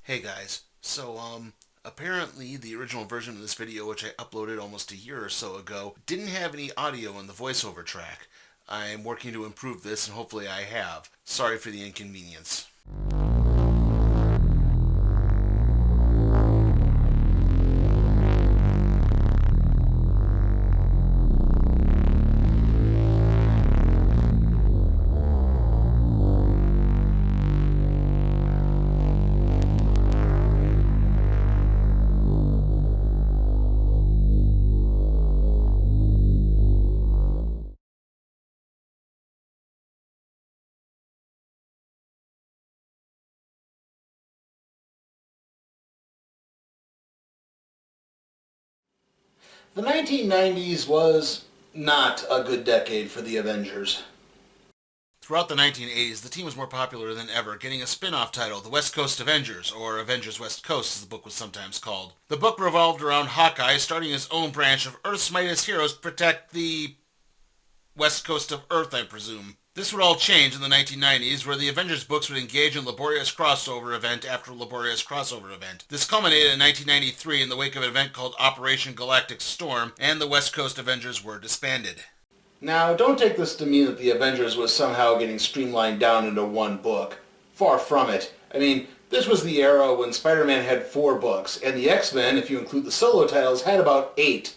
Hey guys, apparently the original version of this video, which I uploaded almost a year or so ago, didn't have any audio in the voiceover track. I'm working to improve this and hopefully I have. Sorry for the inconvenience. The 1990s was not a good decade for the Avengers. Throughout the 1980s, the team was more popular than ever, getting a spin-off title, The West Coast Avengers, or Avengers West Coast as the book was sometimes called. The book revolved around Hawkeye starting his own branch of Earth's mightiest heroes to protect the West Coast of Earth, I presume. This would all change in the 1990s, where the Avengers books would engage in laborious crossover event after laborious crossover event. This culminated in 1993 in the wake of an event called Operation Galactic Storm, and the West Coast Avengers were disbanded. Now, don't take this to mean that the Avengers was somehow getting streamlined down into one book. Far from it. I mean, this was the era when Spider-Man had 4 books, and the X-Men, if you include the solo titles, had about 8.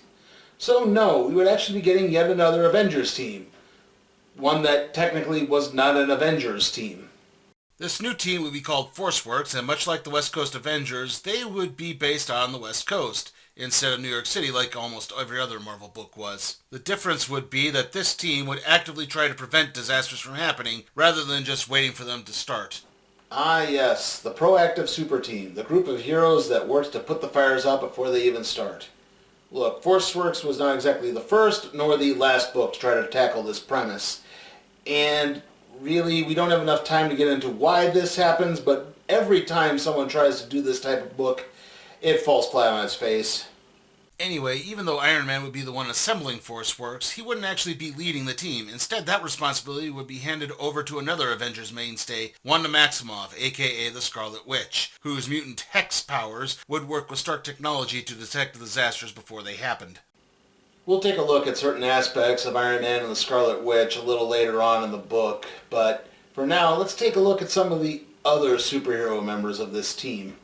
So no, we would actually be getting yet another Avengers team. One that technically was not an Avengers team. This new team would be called ForceWorks, and much like the West Coast Avengers, they would be based on the West Coast, instead of New York City like almost every other Marvel book was. The difference would be that this team would actively try to prevent disasters from happening, rather than just waiting for them to start. Ah yes, the proactive super team, the group of heroes that works to put the fires out before they even start. Look, ForceWorks was not exactly the first nor the last book to try to tackle this premise. And really, we don't have enough time to get into why this happens, but every time someone tries to do this type of book, it falls flat on its face. Anyway, even though Iron Man would be the one assembling ForceWorks, he wouldn't actually be leading the team. Instead, that responsibility would be handed over to another Avengers mainstay, Wanda Maximoff, aka the Scarlet Witch, whose mutant hex powers would work with Stark technology to detect disasters before they happened. We'll take a look at certain aspects of Iron Man and the Scarlet Witch a little later on in the book, but for now, let's take a look at some of the other superhero members of this team.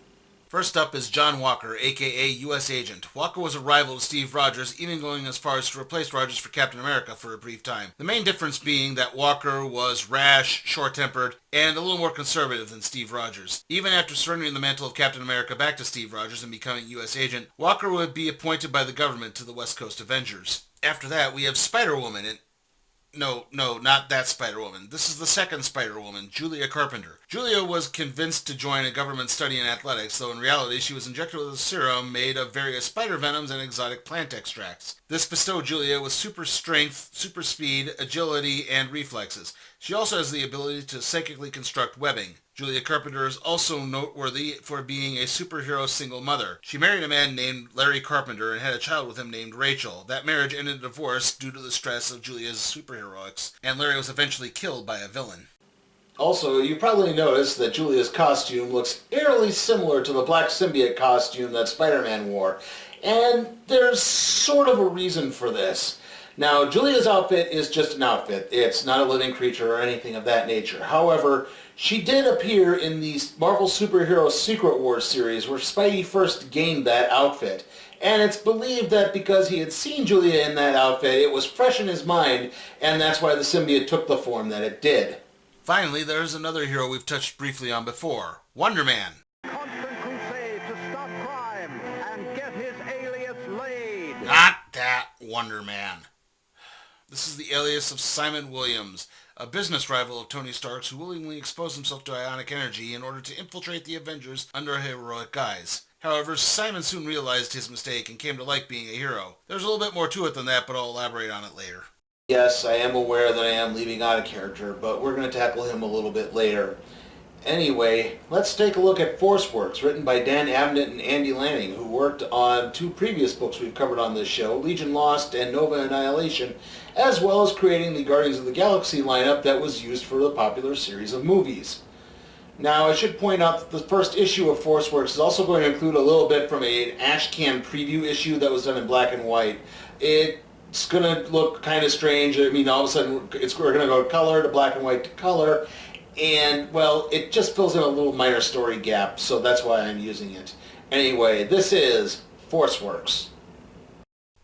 First up is John Walker, aka U.S. Agent. Walker was a rival to Steve Rogers, even going as far as to replace Rogers for Captain America for a brief time. The main difference being that Walker was rash, short-tempered, and a little more conservative than Steve Rogers. Even after surrendering the mantle of Captain America back to Steve Rogers and becoming U.S. Agent, Walker would be appointed by the government to the West Coast Avengers. After that, we have Spider-Woman, and no, not that Spider-Woman. This is the second Spider-Woman, Julia Carpenter. Julia was convinced to join a government study in athletics, though in reality she was injected with a serum made of various spider venoms and exotic plant extracts. This bestowed Julia with super strength, super speed, agility, and reflexes. She also has the ability to psychically construct webbing. Julia Carpenter is also noteworthy for being a superhero single mother. She married a man named Larry Carpenter and had a child with him named Rachel. That marriage ended in divorce due to the stress of Julia's superheroics, and Larry was eventually killed by a villain. Also, you probably noticed that Julia's costume looks eerily similar to the black symbiote costume that Spider-Man wore, and there's sort of a reason for this. Now, Julia's outfit is just an outfit. It's not a living creature or anything of that nature. However, she did appear in the Marvel Superhero Secret Wars series where Spidey first gained that outfit. And it's believed that because he had seen Julia in that outfit, it was fresh in his mind, and that's why the symbiote took the form that it did. Finally, there's another hero we've touched briefly on before, Wonder Man. Constant crusade to stop crime and get his alias laid. Not that Wonder Man. This is the alias of Simon Williams, a business rival of Tony Stark's who willingly exposed himself to ionic energy in order to infiltrate the Avengers under a heroic guise. However, Simon soon realized his mistake and came to like being a hero. There's a little bit more to it than that, but I'll elaborate on it later. Yes, I am aware that I am leaving out a character, but we're going to tackle him a little bit later. Anyway, let's take a look at ForceWorks, written by Dan Abnett and Andy Lanning, who worked on 2 previous books we've covered on this show, Legion Lost and Nova Annihilation, as well as creating the Guardians of the Galaxy lineup that was used for the popular series of movies. Now, I should point out that the first issue of Forceworks is also going to include a little bit from an Ashcan preview issue that was done in black and white. It's going to look kind of strange. I mean, all of a sudden, we're going to go color to black and white to color. And, well, it just fills in a little minor story gap, so that's why I'm using it. Anyway, this is Forceworks.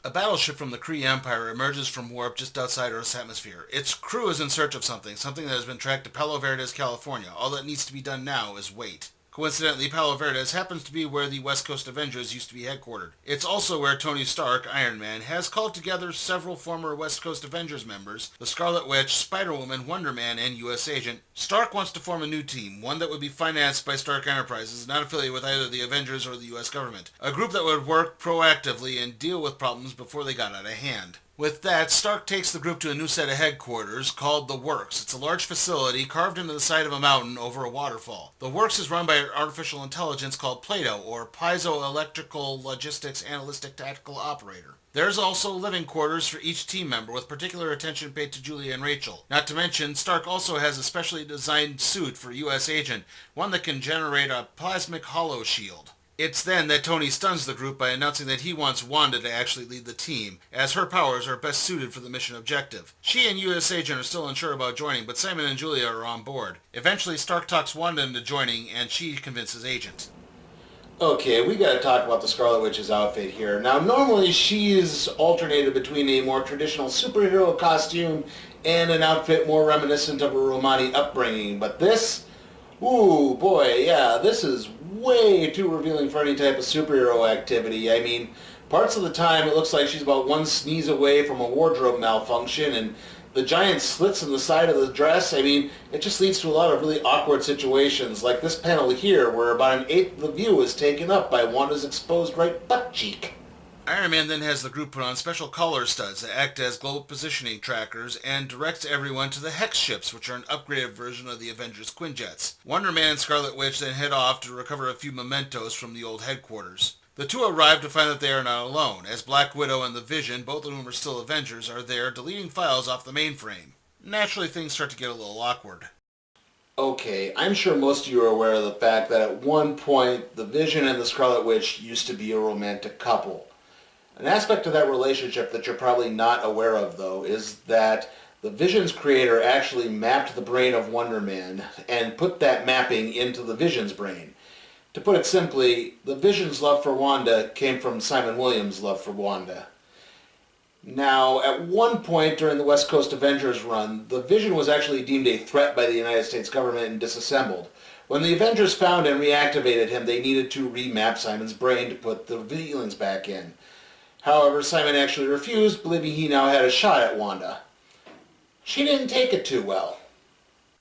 A battleship from the Kree Empire emerges from warp just outside Earth's atmosphere. Its crew is in search of something that has been tracked to Palo Verdes, California. All that needs to be done now is wait. Coincidentally, Palo Verdes happens to be where the West Coast Avengers used to be headquartered. It's also where Tony Stark, Iron Man, has called together several former West Coast Avengers members, the Scarlet Witch, Spider-Woman, Wonder Man, and U.S. Agent. Stark wants to form a new team, one that would be financed by Stark Enterprises, not affiliated with either the Avengers or the U.S. government. A group that would work proactively and deal with problems before they got out of hand. With that, Stark takes the group to a new set of headquarters called the Works. It's a large facility carved into the side of a mountain over a waterfall. The Works is run by an artificial intelligence called Plato, or Piezoelectrical Logistics Analytic Tactical Operator. There's also living quarters for each team member, with particular attention paid to Julia and Rachel. Not to mention, Stark also has a specially designed suit for U.S. Agent, one that can generate a plasmic hollow shield. It's then that Tony stuns the group by announcing that he wants Wanda to actually lead the team, as her powers are best suited for the mission objective. She and U.S. Agent are still unsure about joining, but Simon and Julia are on board. Eventually, Stark talks Wanda into joining, and she convinces Agent. Okay, we gotta talk about the Scarlet Witch's outfit here. Now, normally she's alternated between a more traditional superhero costume and an outfit more reminiscent of a Romani upbringing, but this, ooh, boy, yeah, this is way too revealing for any type of superhero activity. I mean, parts of the time it looks like she's about one sneeze away from a wardrobe malfunction, and the giant slits in the side of the dress, I mean, it just leads to a lot of really awkward situations, like this panel here, where about an eighth of the view is taken up by Wanda's exposed right butt cheek. Iron Man then has the group put on special collar studs that act as global positioning trackers and directs everyone to the Hex ships, which are an upgraded version of the Avengers Quinjets. Wonder Man and Scarlet Witch then head off to recover a few mementos from the old headquarters. The two arrive to find that they are not alone, as Black Widow and the Vision, both of whom are still Avengers, are there deleting files off the mainframe. Naturally, things start to get a little awkward. Okay, I'm sure most of you are aware of the fact that at one point, the Vision and the Scarlet Witch used to be a romantic couple. An aspect of that relationship that you're probably not aware of, though, is that the Vision's creator actually mapped the brain of Wonder Man and put that mapping into the Vision's brain. To put it simply, the Vision's love for Wanda came from Simon Williams' love for Wanda. Now, at one point during the West Coast Avengers run, the Vision was actually deemed a threat by the United States government and disassembled. When the Avengers found and reactivated him, they needed to remap Simon's brain to put the feelings back in. However, Simon actually refused, believing he now had a shot at Wanda. She didn't take it too well.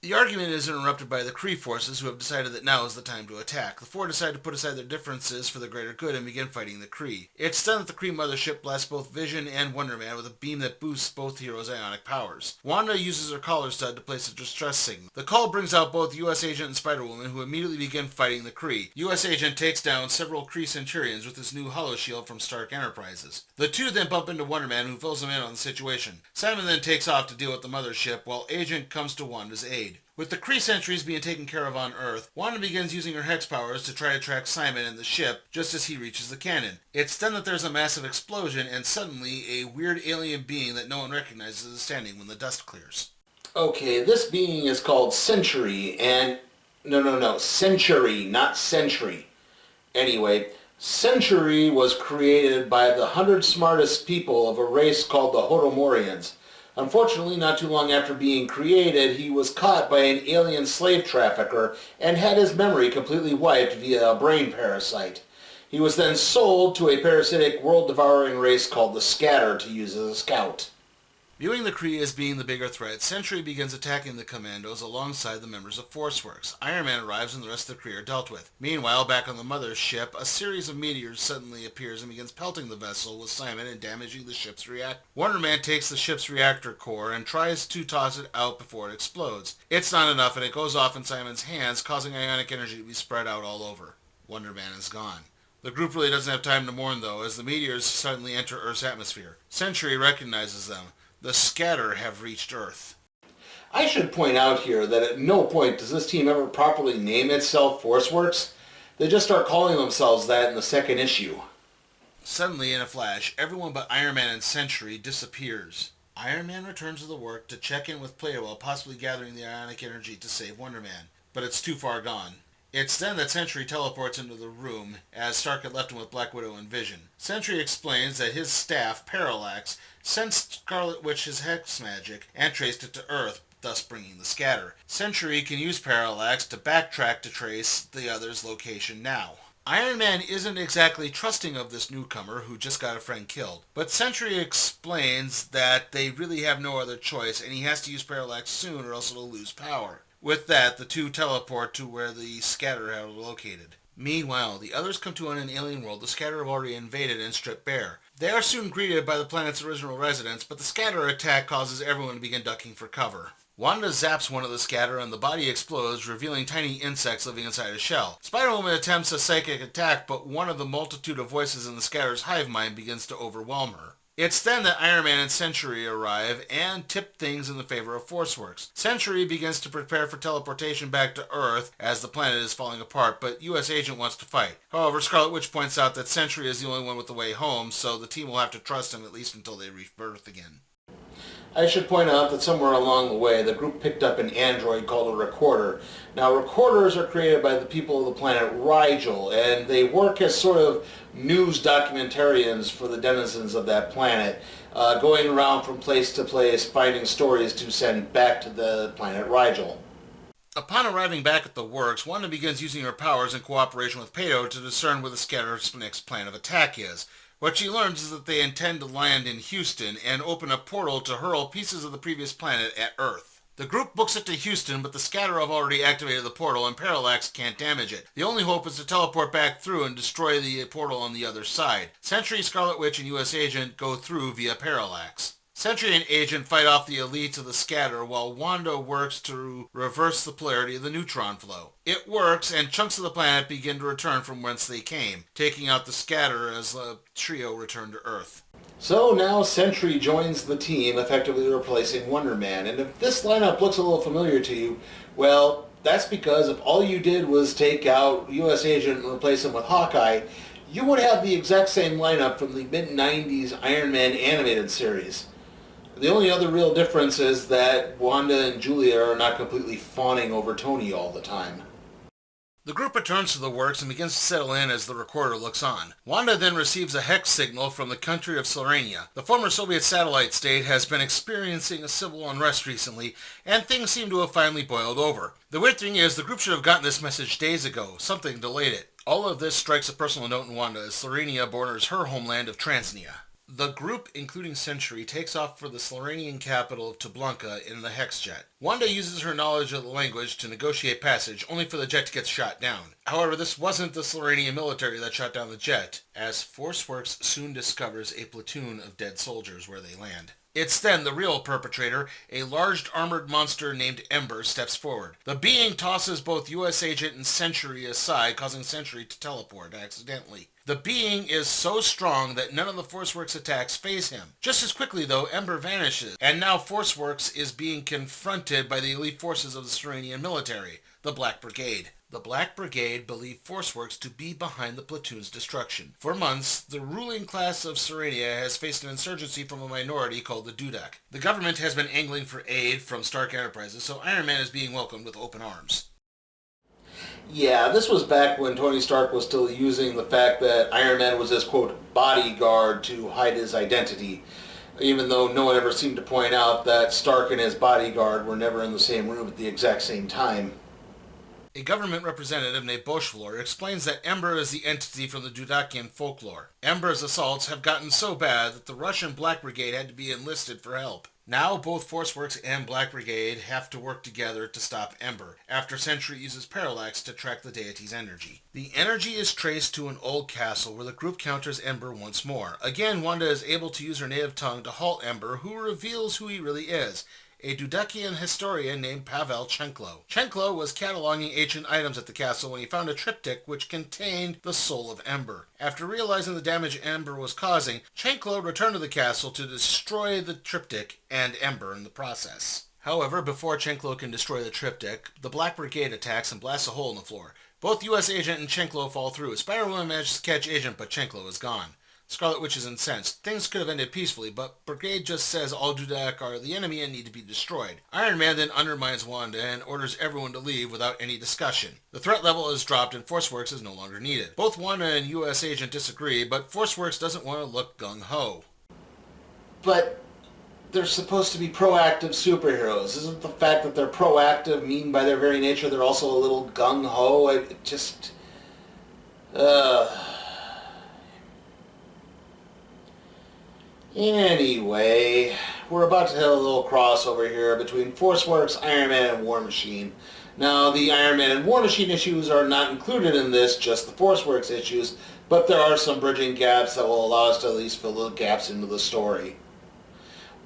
The argument is interrupted by the Kree forces, who have decided that now is the time to attack. The four decide to put aside their differences for the greater good and begin fighting the Kree. It's then that the Kree mothership blasts both Vision and Wonder Man with a beam that boosts both heroes' ionic powers. Wanda uses her collar stud to place a distress signal. The call brings out both U.S. Agent and Spider-Woman, who immediately begin fighting the Kree. U.S. Agent takes down several Kree Centurions with his new hollow shield from Stark Enterprises. The two then bump into Wonder Man, who fills them in on the situation. Simon then takes off to deal with the mothership, while Agent comes to Wanda's aid. With the Kree sentries being taken care of on Earth, Wanda begins using her hex powers to try to track Simon and the ship just as he reaches the cannon. It's then that there's a massive explosion and suddenly a weird alien being that no one recognizes is standing when the dust clears. Okay, this being is called Century, and... No, Century, not Century. Anyway, Century was created by the 100 smartest people of a race called the Hodomorians. Unfortunately, not too long after being created, he was caught by an alien slave trafficker and had his memory completely wiped via a brain parasite. He was then sold to a parasitic world-devouring race called the Scatter to use as a scout. Viewing the Kree as being the bigger threat, Sentry begins attacking the Commandos alongside the members of Forceworks. Iron Man arrives and the rest of the Kree are dealt with. Meanwhile, back on the mothership, a series of meteors suddenly appears and begins pelting the vessel with Simon and damaging the ship's reactor. Wonder Man takes the ship's reactor core and tries to toss it out before it explodes. It's not enough and it goes off in Simon's hands, causing ionic energy to be spread out all over. Wonder Man is gone. The group really doesn't have time to mourn, though, as the meteors suddenly enter Earth's atmosphere. Sentry recognizes them. The Scatter have reached Earth. I should point out here that at no point does this team ever properly name itself ForceWorks. They just start calling themselves that in the second issue. Suddenly, in a flash, everyone but Iron Man and Sentry disappears. Iron Man returns to the work to check in with Plato while possibly gathering the ionic energy to save Wonder Man, but it's too far gone. It's then that Sentry teleports into the room, as Stark had left him with Black Widow and Vision. Sentry explains that his staff, Parallax, sensed Scarlet Witch's hex magic and traced it to Earth, thus bringing the scatter. Sentry can use Parallax to backtrack to trace the other's location now. Iron Man isn't exactly trusting of this newcomer who just got a friend killed, but Sentry explains that they really have no other choice and he has to use Parallax soon or else it'll lose power. With that, the two teleport to where the scatter are located. Meanwhile, the others come to an alien world the scatter have already invaded and stripped bare. They are soon greeted by the planet's original residents, but the scatter attack causes everyone to begin ducking for cover. Wanda zaps one of the scatter and the body explodes, revealing tiny insects living inside a shell. Spider-Woman attempts a psychic attack, but one of the multitude of voices in the scatter's hive mind begins to overwhelm her. It's then that Iron Man and Sentry arrive and tip things in the favor of ForceWorks. Sentry begins to prepare for teleportation back to Earth as the planet is falling apart, but US Agent wants to fight. However, Scarlet Witch points out that Sentry is the only one with the way home, so the team will have to trust him at least until they reach Earth again. I should point out that somewhere along the way, the group picked up an android called a recorder. Now, recorders are created by the people of the planet Rigel, and they work as sort of news documentarians for the denizens of that planet, going around from place to place, finding stories to send back to the planet Rigel. Upon arriving back at the works, Wanda begins using her powers in cooperation with Pato to discern where the scatter's next plan of attack is. What she learns is that they intend to land in Houston and open a portal to hurl pieces of the previous planet at Earth. The group books it to Houston, but the scatter have already activated the portal and Parallax can't damage it. The only hope is to teleport back through and destroy the portal on the other side. Sentry, Scarlet Witch, and US Agent go through via Parallax. Sentry and Agent fight off the elites of the scatter while Wanda works to reverse the polarity of the neutron flow. It works, and chunks of the planet begin to return from whence they came, taking out the scatter as the trio return to Earth. So now Sentry joins the team, effectively replacing Wonder Man. And if this lineup looks a little familiar to you, well, that's because if all you did was take out US Agent and replace him with Hawkeye, you would have the exact same lineup from the mid-90s Iron Man animated series. The only other real difference is that Wanda and Julia are not completely fawning over Tony all the time. The group returns to the works and begins to settle in as the recorder looks on. Wanda then receives a hex signal from the country of Slorania. The former Soviet satellite state has been experiencing a civil unrest recently, and things seem to have finally boiled over. The weird thing is, the group should have gotten this message days ago. Something delayed it. All of this strikes a personal note in Wanda as Slorania borders her homeland of Transnia. The group, including Sentry, takes off for the Sloranian capital of Tablanka in the Hex jet. Wanda uses her knowledge of the language to negotiate passage, only for the jet to get shot down. However, this wasn't the Sloranian military that shot down the jet, as ForceWorks soon discovers a platoon of dead soldiers where they land. It's then the real perpetrator, a large armored monster named Ember, steps forward. The being tosses both US Agent and Sentry aside, causing Sentry to teleport accidentally. The being is so strong that none of the ForceWorks attacks phase him. Just as quickly, though, Ember vanishes, and now ForceWorks is being confronted by the elite forces of the Serenian military, the Black Brigade. The Black Brigade believe ForceWorks to be behind the platoon's destruction. For months, the ruling class of Serenia has faced an insurgency from a minority called the Dudak. The government has been angling for aid from Stark Enterprises, so Iron Man is being welcomed with open arms. Yeah, this was back when Tony Stark was still using the fact that Iron Man was his, quote, bodyguard to hide his identity, even though no one ever seemed to point out that Stark and his bodyguard were never in the same room at the exact same time. A government representative named Boschvlor explains that Ember is the entity from the Dudakian folklore. Ember's assaults have gotten so bad that the Russian Black Brigade had to be enlisted for help. Now both ForceWorks and Black Brigade have to work together to stop Ember, after Sentry uses Parallax to track the deity's energy. The energy is traced to an old castle where the group counters Ember once more. Again, Wanda is able to use her native tongue to halt Ember, who reveals who he really is, a Dudakian historian named Pavel Chenklo. Chenklo was cataloging ancient items at the castle when he found a triptych which contained the soul of Ember. After realizing the damage Ember was causing, Chenklo returned to the castle to destroy the triptych and Ember in the process. However, before Chenklo can destroy the triptych, the Black Brigade attacks and blasts a hole in the floor. Both U.S. Agent and Chenklo fall through. Spider-Woman manages to catch Agent, but Chenklo is gone. Scarlet Witch is incensed. Things could have ended peacefully, but Brigade just says all Dudak are the enemy and need to be destroyed. Iron Man then undermines Wanda and orders everyone to leave without any discussion. The threat level is dropped and ForceWorks is no longer needed. Both Wanda and U.S. Agent disagree, but ForceWorks doesn't want to look gung-ho. But they're supposed to be proactive superheroes. Isn't the fact that they're proactive mean by their very nature they're also a little gung-ho? It just... Anyway, we're about to have a little crossover here between ForceWorks, Iron Man, and War Machine. Now, the Iron Man and War Machine issues are not included in this, just the ForceWorks issues, but there are some bridging gaps that will allow us to at least fill the gaps into the story.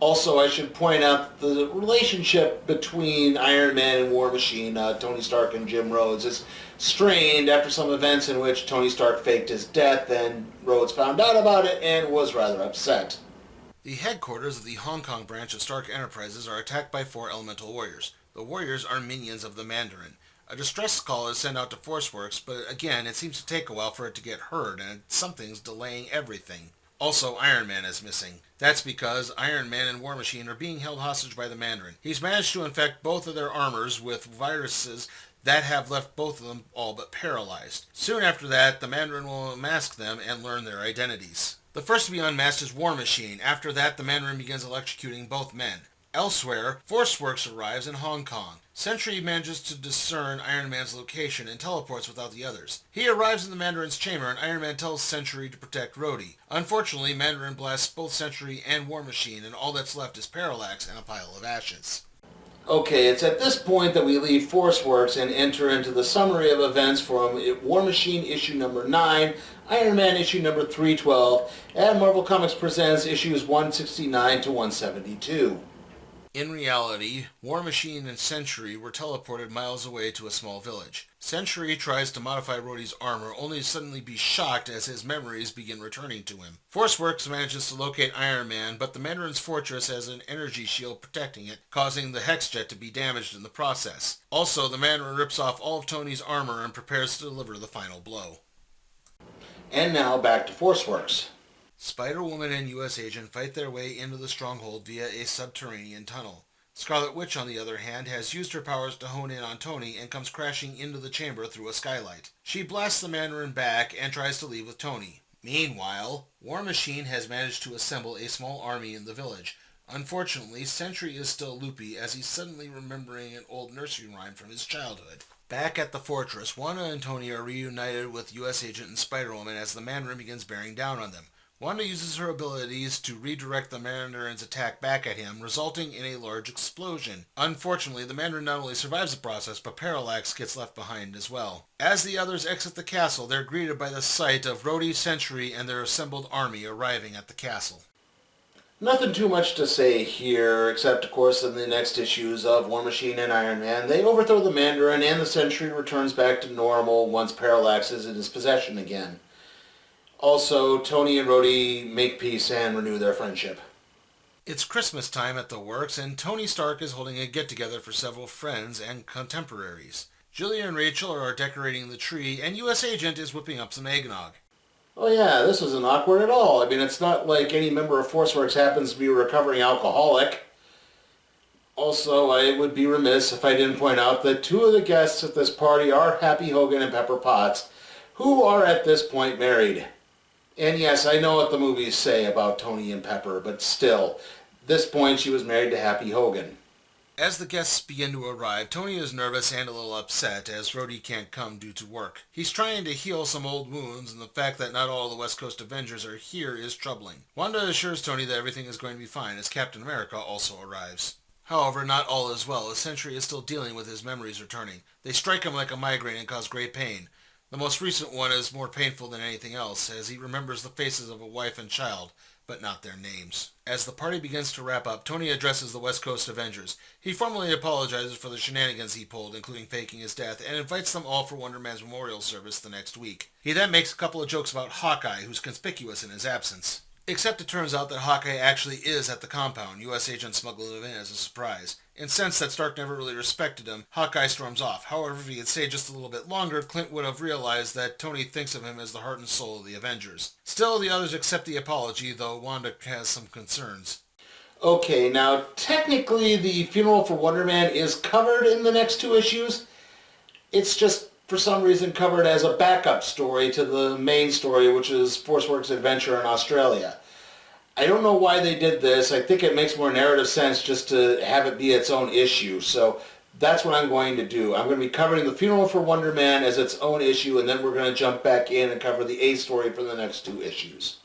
Also, I should point out the relationship between Iron Man and War Machine, Tony Stark and Jim Rhodes, is strained after some events in which Tony Stark faked his death and Rhodes found out about it and was rather upset. The headquarters of the Hong Kong branch of Stark Enterprises are attacked by 4 elemental warriors. The warriors are minions of the Mandarin. A distress call is sent out to ForceWorks, but again, it seems to take a while for it to get heard, and something's delaying everything. Also, Iron Man is missing. That's because Iron Man and War Machine are being held hostage by the Mandarin. He's managed to infect both of their armors with viruses that have left both of them all but paralyzed. Soon after that, the Mandarin will unmask them and learn their identities. The first to be unmasked is War Machine. After that, the Mandarin begins electrocuting both men. Elsewhere, ForceWorks arrives in Hong Kong. Sentry manages to discern Iron Man's location and teleports without the others. He arrives in the Mandarin's chamber and Iron Man tells Sentry to protect Rhodey. Unfortunately, Mandarin blasts both Sentry and War Machine, and all that's left is Parallax and a pile of ashes. Okay, it's at this point that we leave ForceWorks and enter into the summary of events from War Machine issue number 9, Iron Man issue number 312, and Marvel Comics presents issues 169 to 172. In reality, War Machine and Sentry were teleported miles away to a small village. Sentry tries to modify Rhodey's armor, only to suddenly be shocked as his memories begin returning to him. ForceWorks manages to locate Iron Man, but the Mandarin's fortress has an energy shield protecting it, causing the Hexjet to be damaged in the process. Also, the Mandarin rips off all of Tony's armor and prepares to deliver the final blow. And now back to ForceWorks. Spider-Woman and U.S. Agent fight their way into the stronghold via a subterranean tunnel. Scarlet Witch, on the other hand, has used her powers to hone in on Tony and comes crashing into the chamber through a skylight. She blasts the Mandarin back and tries to leave with Tony. Meanwhile, War Machine has managed to assemble a small army in the village. Unfortunately, Sentry is still loopy as he's suddenly remembering an old nursery rhyme from his childhood. Back at the fortress, Wanda and Tony are reunited with U.S. Agent and Spider-Woman as the Mandarin begins bearing down on them. Wanda uses her abilities to redirect the Mandarin's attack back at him, resulting in a large explosion. Unfortunately, the Mandarin not only survives the process, but Parallax gets left behind as well. As the others exit the castle, they're greeted by the sight of Rhodey, Sentry, and their assembled army arriving at the castle. Nothing too much to say here, except, of course, in the next issues of War Machine and Iron Man, they overthrow the Mandarin and the Sentry returns back to normal once Parallax is in his possession again. Also, Tony and Rhodey make peace and renew their friendship. It's Christmas time at the works, and Tony Stark is holding a get-together for several friends and contemporaries. Julia and Rachel are decorating the tree, and U.S. Agent is whipping up some eggnog. Oh yeah, this isn't awkward at all. I mean, it's not like any member of ForceWorks happens to be a recovering alcoholic. Also, I would be remiss if I didn't point out that 2 of the guests at this party are Happy Hogan and Pepper Potts, who are at this point married. And yes, I know what the movies say about Tony and Pepper, but still, at this point she was married to Happy Hogan. As the guests begin to arrive, Tony is nervous and a little upset as Rhodey can't come due to work. He's trying to heal some old wounds, and the fact that not all the West Coast Avengers are here is troubling. Wanda assures Tony that everything is going to be fine as Captain America also arrives. However, not all is well, as Sentry is still dealing with his memories returning. They strike him like a migraine and cause great pain. The most recent one is more painful than anything else, as he remembers the faces of a wife and child, but not their names. As the party begins to wrap up, Tony addresses the West Coast Avengers. He formally apologizes for the shenanigans he pulled, including faking his death, and invites them all for Wonder Man's memorial service the next week. He then makes a couple of jokes about Hawkeye, who's conspicuous in his absence. Except it turns out that Hawkeye actually is at the compound. U.S. Agent smuggled him in as a surprise. Incensed that Stark never really respected him, Hawkeye storms off. However, if he had stayed just a little bit longer, Clint would have realized that Tony thinks of him as the heart and soul of the Avengers. Still, the others accept the apology, though Wanda has some concerns. Okay, now technically the funeral for Wonder Man is covered in the next 2 issues. It's just for some reason covered as a backup story to the main story, which is ForceWorks' adventure in Australia. I don't know why they did this. I think it makes more narrative sense just to have it be its own issue. So that's what I'm going to do. I'm going to be covering the funeral for Wonder Man as its own issue, and then we're going to jump back in and cover the A story for the next 2 issues.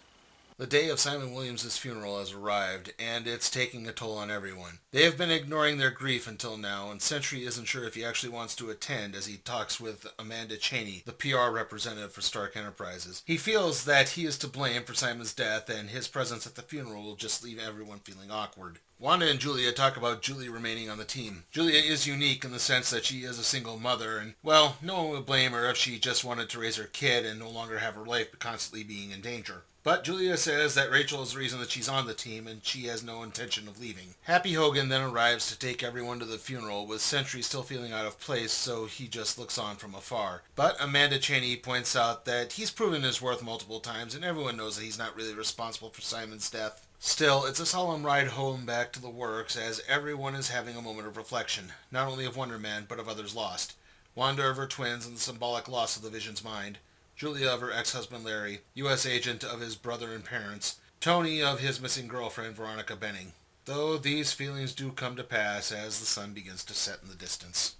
The day of Simon Williams' funeral has arrived, and it's taking a toll on everyone. They have been ignoring their grief until now, and Sentry isn't sure if he actually wants to attend as he talks with Amanda Chaney, the PR representative for Stark Enterprises. He feels that he is to blame for Simon's death, and his presence at the funeral will just leave everyone feeling awkward. Wanda and Julia talk about Julie remaining on the team. Julia is unique in the sense that she is a single mother, and, well, no one would blame her if she just wanted to raise her kid and no longer have her life constantly being in danger. But Julia says that Rachel is the reason that she's on the team, and she has no intention of leaving. Happy Hogan then arrives to take everyone to the funeral, with Sentry still feeling out of place, so he just looks on from afar. But Amanda Chaney points out that he's proven his worth multiple times, and everyone knows that he's not really responsible for Simon's death. Still, it's a solemn ride home back to the works, as everyone is having a moment of reflection, not only of Wonder Man, but of others lost. Wanda of her twins and the symbolic loss of the Vision's mind. Julia of her ex-husband Larry, U.S. agent of his brother and parents, Tony of his missing girlfriend Veronica Benning. Though these feelings do come to pass as the sun begins to set in the distance.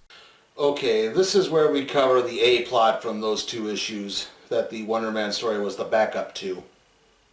Okay, this is where we cover the A plot from those 2 issues that the Wonder Man story was the backup to.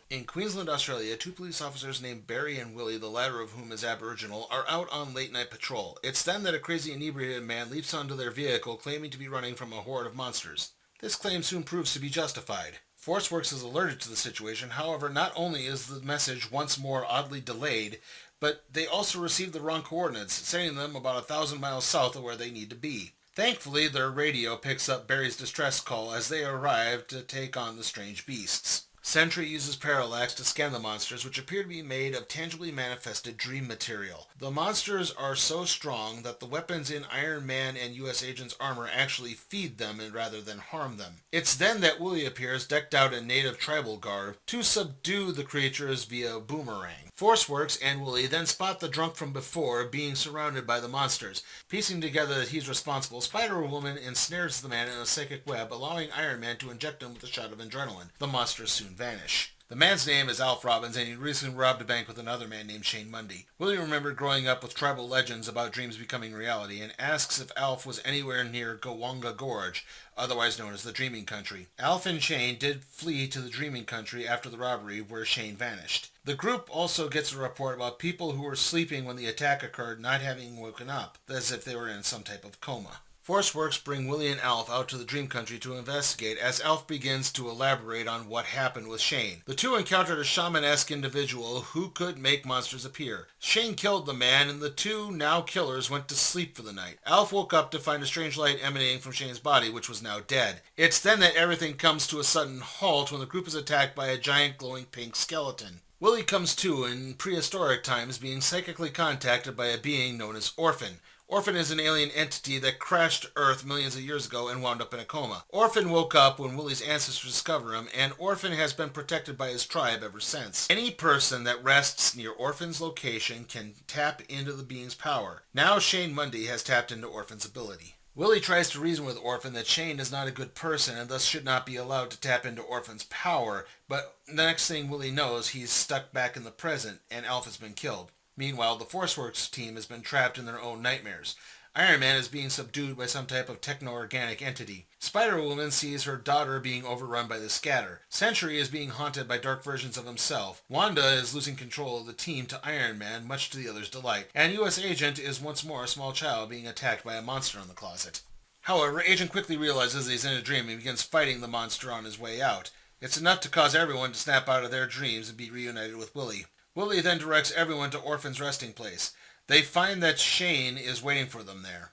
In Queensland, Australia, 2 police officers named Barry and Willie, the latter of whom is Aboriginal, are out on late-night patrol. It's then that a crazy inebriated man leaps onto their vehicle claiming to be running from a horde of monsters. This claim soon proves to be justified. ForceWorks is alerted to the situation. However, not only is the message once more oddly delayed, but they also receive the wrong coordinates, sending them about 1,000 miles south of where they need to be. Thankfully, their radio picks up Barry's distress call as they arrive to take on the strange beasts. Sentry uses Parallax to scan the monsters, which appear to be made of tangibly manifested dream material. The monsters are so strong that the weapons in Iron Man and U.S. Agent's armor actually feed them rather than harm them. It's then that Willie appears decked out in native tribal garb to subdue the creatures via boomerang. ForceWorks and Willie then spot the drunk from before being surrounded by the monsters. Piecing together that he's responsible, Spider-Woman ensnares the man in a psychic web, allowing Iron Man to inject him with a shot of adrenaline. The monsters soon vanish. The man's name is Alf Robbins, and he recently robbed a bank with another man named Shane Mundy. Willie remembered growing up with tribal legends about dreams becoming reality, and asks if Alf was anywhere near Gowonga Gorge, otherwise known as the Dreaming Country. Alf and Shane did flee to the Dreaming Country after the robbery, where Shane vanished. The group also gets a report about people who were sleeping when the attack occurred not having woken up, as if they were in some type of coma. ForceWorks bring Willie and Alf out to the Dream Country to investigate as Alf begins to elaborate on what happened with Shane. The two encountered a shaman-esque individual who could make monsters appear. Shane killed the man, and the 2 now killers went to sleep for the night. Alf woke up to find a strange light emanating from Shane's body, which was now dead. It's then that everything comes to a sudden halt when the group is attacked by a giant glowing pink skeleton. Willie comes to in prehistoric times, being psychically contacted by a being known as Orphan. Orphan is an alien entity that crashed Earth millions of years ago and wound up in a coma. Orphan woke up when Willie's ancestors discovered him, and Orphan has been protected by his tribe ever since. Any person that rests near Orphan's location can tap into the being's power. Now Shane Mundy has tapped into Orphan's ability. Willie tries to reason with Orphan that Shane is not a good person and thus should not be allowed to tap into Orphan's power, but the next thing Willie knows, he's stuck back in the present, and Alf has been killed. Meanwhile, the ForceWorks team has been trapped in their own nightmares. Iron Man is being subdued by some type of techno-organic entity. Spider-Woman sees her daughter being overrun by the Scatter. Sentry is being haunted by dark versions of himself. Wanda is losing control of the team to Iron Man, much to the others' delight. And U.S. Agent is once more a small child being attacked by a monster in the closet. However, Agent quickly realizes he's in a dream and begins fighting the monster on his way out. It's enough to cause everyone to snap out of their dreams and be reunited with Willie. Willie then directs everyone to Orphan's resting place. They find that Shane is waiting for them there.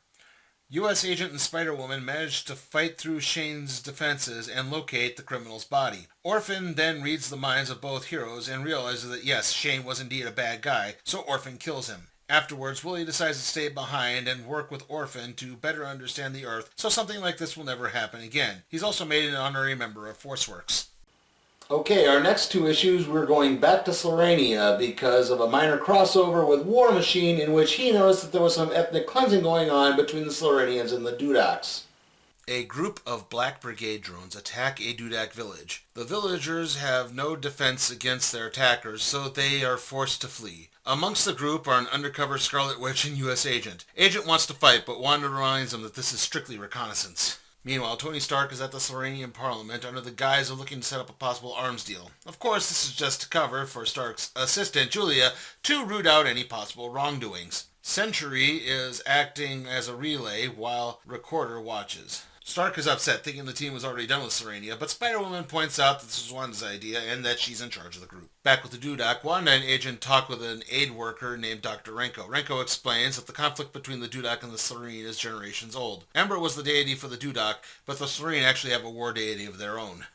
U.S. Agent and Spider-Woman manage to fight through Shane's defenses and locate the criminal's body. Orphan then reads the minds of both heroes and realizes that yes, Shane was indeed a bad guy, so Orphan kills him. Afterwards, Willie decides to stay behind and work with Orphan to better understand the Earth, so something like this will never happen again. He's also made an honorary member of ForceWorks. Okay, our next two issues, we're going back to Slorania because of a minor crossover with War Machine in which he noticed that there was some ethnic cleansing going on between the Sloranians and the Dudaks. A group of Black Brigade drones attack a Dudak village. The villagers have no defense against their attackers, so they are forced to flee. Amongst the group are an undercover Scarlet Witch and U.S. Agent. Agent wants to fight, but Wanda reminds him that this is strictly reconnaissance. Meanwhile, Tony Stark is at the Sloranian Parliament under the guise of looking to set up a possible arms deal. Of course, this is just a cover for Stark's assistant, Julia, to root out any possible wrongdoings. Sentry is acting as a relay while Recorder watches. Stark is upset, thinking the team was already done with Slorania, but Spider-Woman points out that this was Wanda's idea and that she's in charge of the group. Back with the Dudak, Wanda and Agent talk with an aid worker named Dr. Renko. Renko explains that the conflict between the Dudak and the Slorene is generations old. Ember was the deity for the Dudak, but the Slorene actually have a war deity of their own.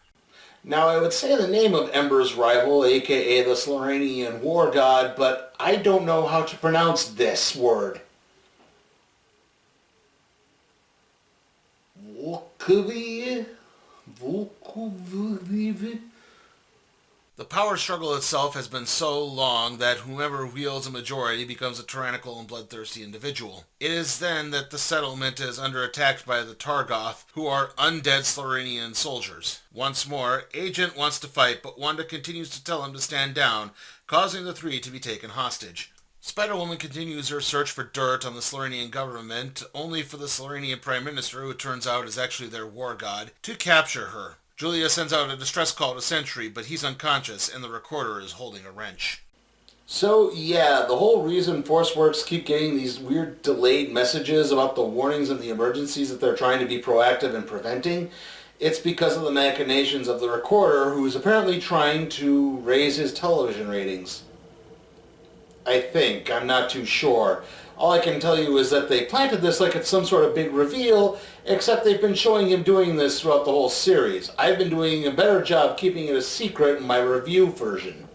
Now, I would say the name of Ember's rival, aka the Sloranian war god, but I don't know how to pronounce this word. The power struggle itself has been so long that whomever wields a majority becomes a tyrannical and bloodthirsty individual. It is then that the settlement is under attack by the Targoth, who are undead Sloranian soldiers. Once more, Agent wants to fight, but Wanda continues to tell him to stand down, causing the three to be taken hostage. Spider-Woman continues her search for dirt on the Sloranian government, only for the Sloranian Prime Minister, who it turns out is actually their war god, to capture her. Julia sends out a distress call to Sentry, but he's unconscious and the Recorder is holding a wrench. So yeah, the whole reason ForceWorks keep getting these weird delayed messages about the warnings and the emergencies that they're trying to be proactive in preventing, it's because of the machinations of the Recorder, who's apparently trying to raise his television ratings. I think. I'm not too sure. All I can tell you is that they planted this like it's some sort of big reveal, except they've been showing him doing this throughout the whole series. I've been doing a better job keeping it a secret in my review version.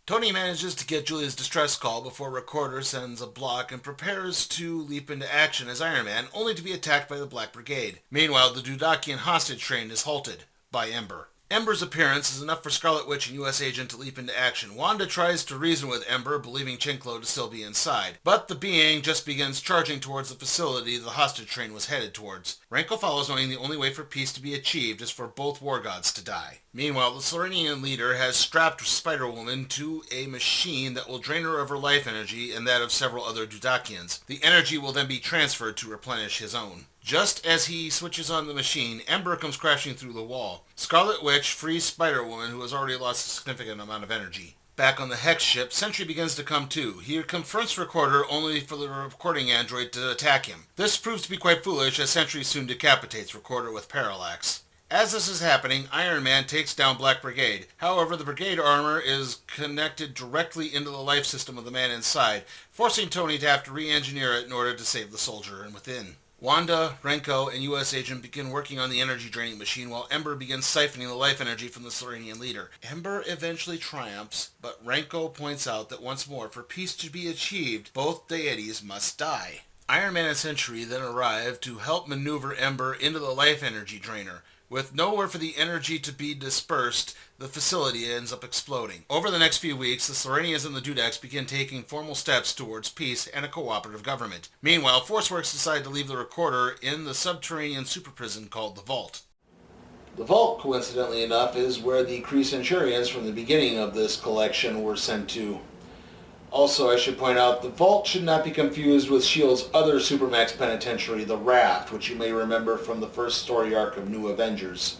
Tony manages to get Julia's distress call before Recorder sends a block and prepares to leap into action as Iron Man, only to be attacked by the Black Brigade. Meanwhile, the Dudakian hostage train is halted by Ember. Ember's appearance is enough for Scarlet Witch and U.S. Agent to leap into action. Wanda tries to reason with Ember, believing Chinklo to still be inside, but the being just begins charging towards the facility the hostage train was headed towards. Renko follows, knowing the only way for peace to be achieved is for both war gods to die. Meanwhile, the Sloranian leader has strapped Spider-Woman to a machine that will drain her of her life energy and that of several other Dudakians. The energy will then be transferred to replenish his own. Just as he switches on the machine, Ember comes crashing through the wall. Scarlet Witch frees Spider-Woman, who has already lost a significant amount of energy. Back on the Hex ship, Sentry begins to come to. He confronts Recorder only for the recording android to attack him. This proves to be quite foolish, as Sentry soon decapitates Recorder with Parallax. As this is happening, Iron Man takes down Black Brigade. However, the Brigade armor is connected directly into the life system of the man inside, forcing Tony to have to re-engineer it in order to save the soldier within. Wanda, Renko, and U.S. Agent begin working on the energy-draining machine while Ember begins siphoning the life energy from the Sloranian leader. Ember eventually triumphs, but Renko points out that once more, for peace to be achieved, both deities must die. Iron Man and Sentry then arrive to help maneuver Ember into the life energy drainer. With nowhere for the energy to be dispersed, the facility ends up exploding. Over the next few weeks, the Sloranians and the Dudaks begin taking formal steps towards peace and a cooperative government. Meanwhile, ForceWorks decide to leave the Recorder in the subterranean super prison called the Vault. The Vault, coincidentally enough, is where the Kree Centurions from the beginning of this collection were sent to. Also, I should point out, the Vault should not be confused with S.H.I.E.L.D.'s other Supermax penitentiary, the Raft, which you may remember from the first story arc of New Avengers.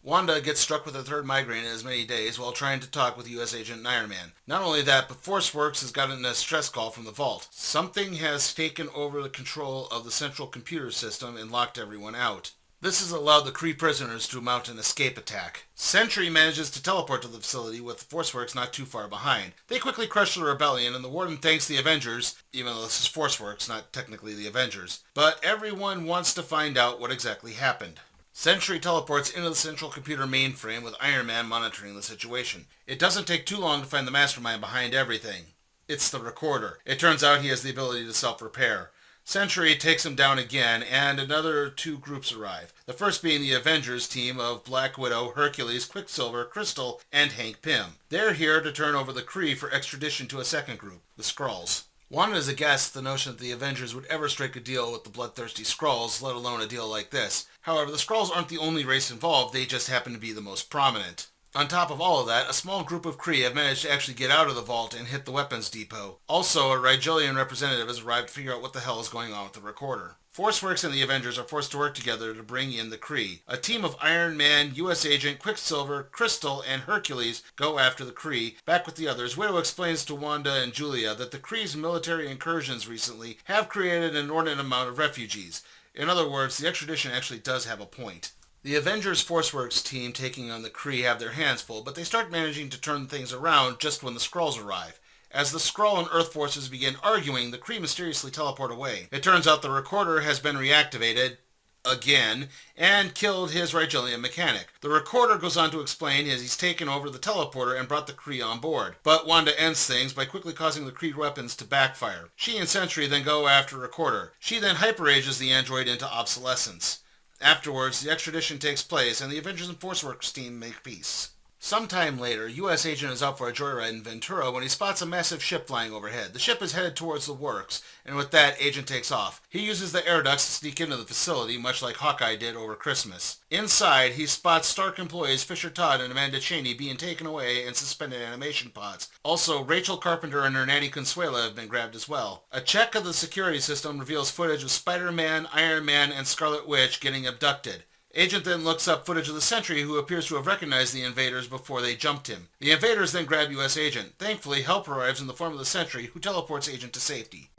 Wanda gets struck with a third migraine in as many days while trying to talk with U.S. Agent and Iron Man. Not only that, but ForceWorks has gotten a stress call from the Vault. Something has taken over the control of the central computer system and locked everyone out. This has allowed the Kree prisoners to mount an escape attack. Sentry manages to teleport to the facility with ForceWorks not too far behind. They quickly crush the rebellion, and the Warden thanks the Avengers, even though this is ForceWorks, not technically the Avengers. But everyone wants to find out what exactly happened. Sentry teleports into the central computer mainframe with Iron Man monitoring the situation. It doesn't take too long to find the mastermind behind everything. It's the Recorder. It turns out he has the ability to self-repair. Sentry takes him down again, and another two groups arrive. The first being the Avengers team of Black Widow, Hercules, Quicksilver, Crystal, and Hank Pym. They're here to turn over the Kree for extradition to a second group, the Skrulls. Wanted as a guest the notion that the Avengers would ever strike a deal with the bloodthirsty Skrulls, let alone a deal like this. However, the Skrulls aren't the only race involved, they just happen to be the most prominent. On top of all of that, a small group of Kree have managed to actually get out of the vault and hit the weapons depot. Also, a Rigelian representative has arrived to figure out what the hell is going on with the Recorder. ForceWorks and the Avengers are forced to work together to bring in the Kree. A team of Iron Man, US Agent, Quicksilver, Crystal, and Hercules go after the Kree. Back with the others, Widow explains to Wanda and Julia that the Kree's military incursions recently have created an inordinate amount of refugees. In other words, the extradition actually does have a point. The Avengers ForceWorks team taking on the Kree have their hands full, but they start managing to turn things around just when the Skrulls arrive. As the Skrull and Earth forces begin arguing, the Kree mysteriously teleport away. It turns out the Recorder has been reactivated, again, and killed his Rigelian mechanic. The Recorder goes on to explain as he's taken over the teleporter and brought the Kree on board. But Wanda ends things by quickly causing the Kree weapons to backfire. She and Sentry then go after Recorder. She then hyperages the android into obsolescence. Afterwards, the extradition takes place, and the Avengers and ForceWorks team make peace. Sometime later, U.S. Agent is out for a joyride in Ventura when he spots a massive ship flying overhead. The ship is headed towards the works, and with that, Agent takes off. He uses the air ducts to sneak into the facility, much like Hawkeye did over Christmas. Inside, he spots Stark employees Fisher Todd and Amanda Chaney being taken away in suspended animation pods. Also, Rachel Carpenter and her nanny Consuela have been grabbed as well. A check of the security system reveals footage of Spider-Man, Iron Man, and Scarlet Witch getting abducted. Agent then looks up footage of the Sentry, who appears to have recognized the invaders before they jumped him. The invaders then grab U.S. Agent. Thankfully, help arrives in the form of the Sentry, who teleports Agent to safety.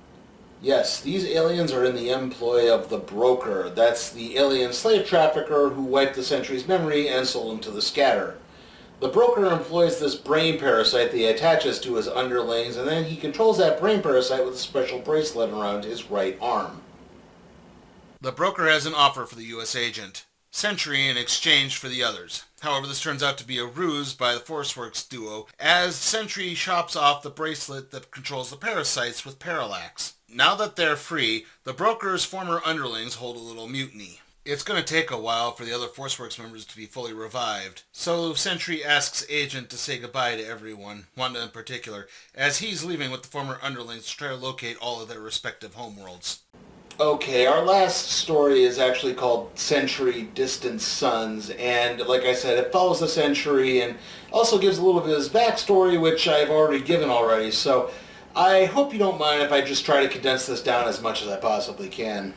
Yes, these aliens are in the employ of the Broker. That's the alien slave trafficker who wiped the Sentry's memory and sold him to the Scatter. The Broker employs this brain parasite that he attaches to his underlings, and then he controls that brain parasite with a special bracelet around his right arm. The Broker has an offer for the U.S. Agent. Sentry in exchange for the others. However, this turns out to be a ruse by the ForceWorks duo, as Sentry chops off the bracelet that controls the parasites with Parallax. Now that they're free, the Broker's former underlings hold a little mutiny. It's going to take a while for the other ForceWorks members to be fully revived, so Sentry asks Agent to say goodbye to everyone, Wanda in particular, as he's leaving with the former underlings to try to locate all of their respective homeworlds. Okay, our last story is actually called Sentry Distant Suns, and like I said, it follows the Sentry and also gives a little bit of his backstory, which I've already given already, so I hope you don't mind if I just try to condense this down as much as I possibly can.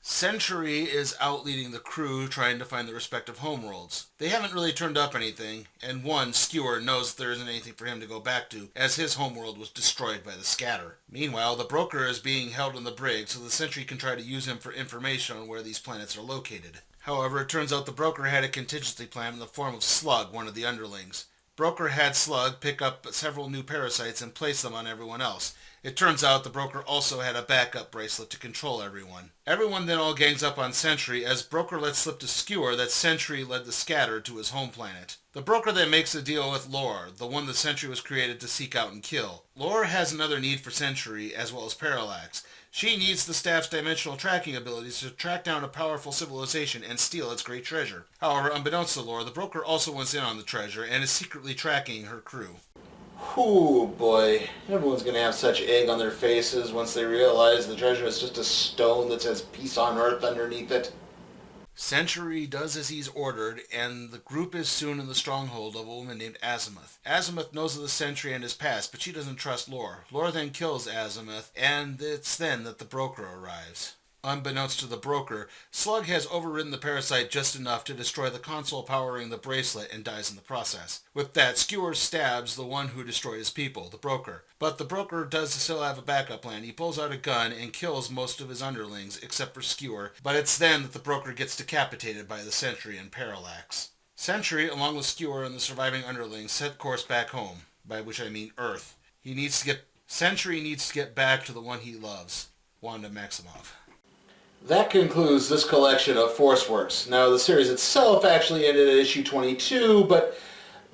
Sentry is out leading the crew trying to find their respective homeworlds. They haven't really turned up anything, and one, Skewer, knows there isn't anything for him to go back to, as his homeworld was destroyed by the Scatter. Meanwhile, the Broker is being held in the brig, so the Sentry can try to use him for information on where these planets are located. However, it turns out the Broker had a contingency plan in the form of Slug, one of the underlings. Broker had Slug pick up several new parasites and place them on everyone else. It turns out the Broker also had a backup bracelet to control everyone. Everyone then all gangs up on Sentry as Broker lets slip to Skewer that Sentry led the Scatter to his home planet. The Broker then makes a deal with Lore, the one the Sentry was created to seek out and kill. Lore has another need for Sentry as well as Parallax. She needs the staff's dimensional tracking abilities to track down a powerful civilization and steal its great treasure. However, unbeknownst to Lore, the Broker also wants in on the treasure and is secretly tracking her crew. Whew, boy. Everyone's gonna have such egg on their faces once they realize the treasure is just a stone that says peace on earth underneath it. Sentry does as he's ordered, and the group is soon in the stronghold of a woman named Azimuth. Azimuth knows of the Sentry and his past, but she doesn't trust Lore. Lore then kills Azimuth, and it's then that the Broker arrives. Unbeknownst to the Broker, Slug has overridden the parasite just enough to destroy the console powering the bracelet and dies in the process. With that, Skewer stabs the one who destroyed his people, the Broker. But the Broker does still have a backup plan. He pulls out a gun and kills most of his underlings, except for Skewer, but it's then that the Broker gets decapitated by the Sentry and Parallax. Sentry, along with Skewer and the surviving underlings, set course back home, by which I mean Earth. Sentry needs to get back to the one he loves, Wanda Maximoff. That concludes this collection of ForceWorks. Now, the series itself actually ended at issue 22, but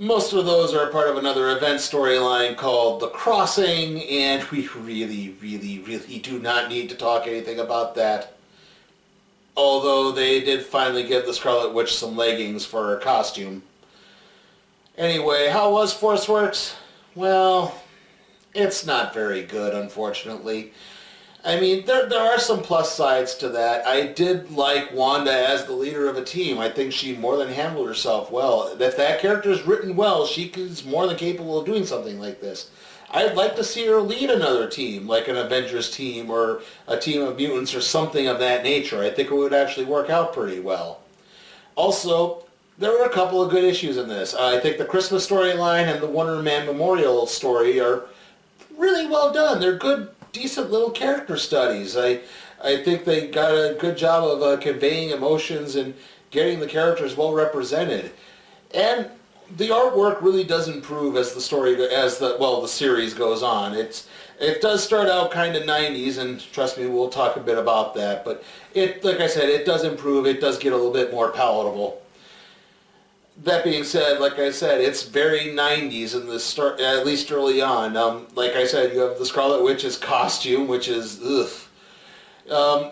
Most of those are part of another event storyline called The Crossing, and we really do not need to talk anything about that. Although they did finally give the Scarlet Witch some leggings for her costume. Anyway, how was ForceWorks? Well, it's not very good, unfortunately. I mean, there are some plus sides to that. I did like Wanda as the leader of a team. I think she more than handled herself well. If that character is written well, she is more than capable of doing something like this. I'd like to see her lead another team, like an Avengers team or a team of mutants or something of that nature. I think it would actually work out pretty well. Also, there were a couple of good issues in this. I think the Christmas storyline and the Wonder Man Memorial story are really well done. They're good, decent little character studies. I think they got a good job of conveying emotions and getting the characters well represented. And the artwork really does improve as the series goes on. It does start out kind of 90s, and trust me, we'll talk a bit about that. But like I said, it does improve. It does get a little bit more palatable. That being said, like I said, it's very 90s in the start, at least early on. Like I said, you have the Scarlet Witch's costume, which is ugh.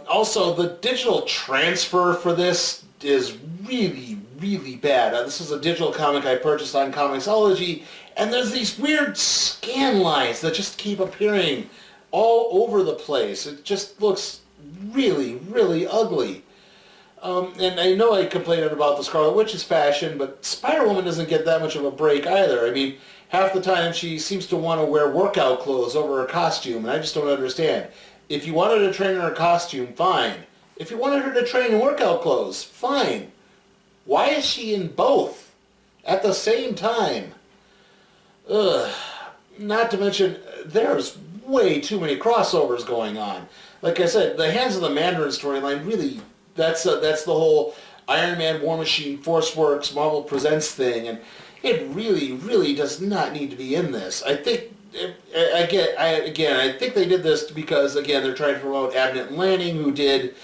Also, the digital transfer for this is really bad. This is a digital comic I purchased on Comixology, and there's these weird scan lines that just keep appearing all over the place. It just looks really ugly. And I know I complained about the Scarlet Witch's fashion, but Spider-Woman doesn't get that much of a break either. I mean, half the time she seems to want to wear workout clothes over her costume, and I just don't understand. If you wanted to train in her costume, fine. If you wanted her to train in workout clothes, fine. Why is she in both at the same time? Ugh. Not to mention, there's way too many crossovers going on. Like I said, the Hands of the Mandarin storyline really... That's the whole Iron Man, War Machine, ForceWorks, Marvel Presents thing, and it really does not need to be in this. I think, I think they did this because, again, they're trying to promote Abnett and Lanning, who did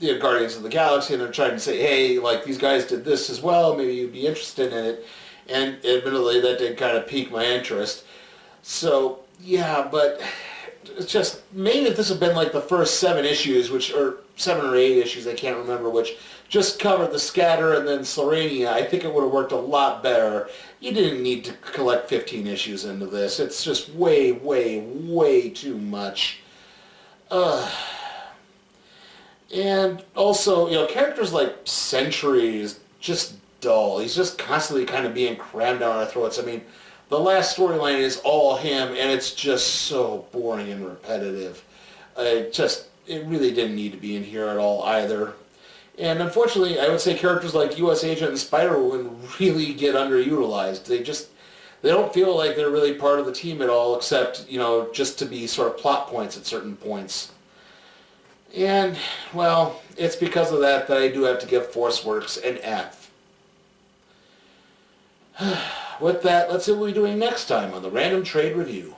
Guardians of the Galaxy, and they're trying to say, hey, like, these guys did this as well, maybe you'd be interested in it, and admittedly, that did kind of pique my interest. So, yeah, but... It's just, maybe if this had been like the first 7 issues, or 7 or 8 issues, I can't remember which, just covered the Scatter and then Slorania, I think it would have worked a lot better. You didn't need to collect 15 issues into this. It's just way too much. And also, characters like Sentry is just dull. He's just constantly kind of being crammed down our throats. I mean, the last storyline is all him, and it's just so boring and repetitive. It really didn't need to be in here at all either. And unfortunately, I would say characters like U.S. Agent and Spider-Woman really get underutilized. They don't feel like they're really part of the team at all, except, just to be sort of plot points at certain points. And, well, it's because of that I do have to give ForceWorks an F. With that, let's see what we're doing next time on the Random Trade Review.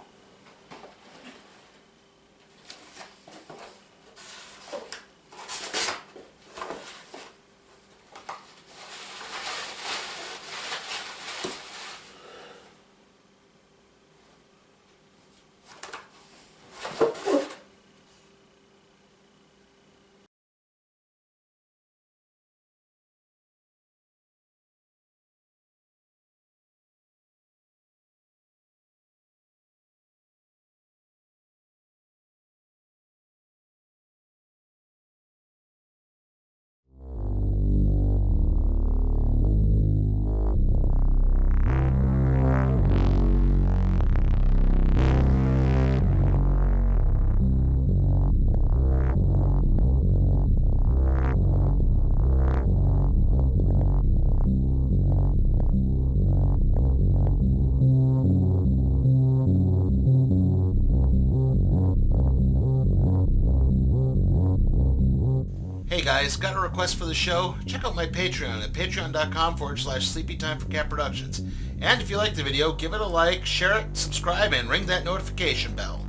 Hey guys, got a request for the show? Check out my Patreon at patreon.com/sleepytimeforcatproductions. And if you like the video, give it a like, share it, subscribe, and ring that notification bell.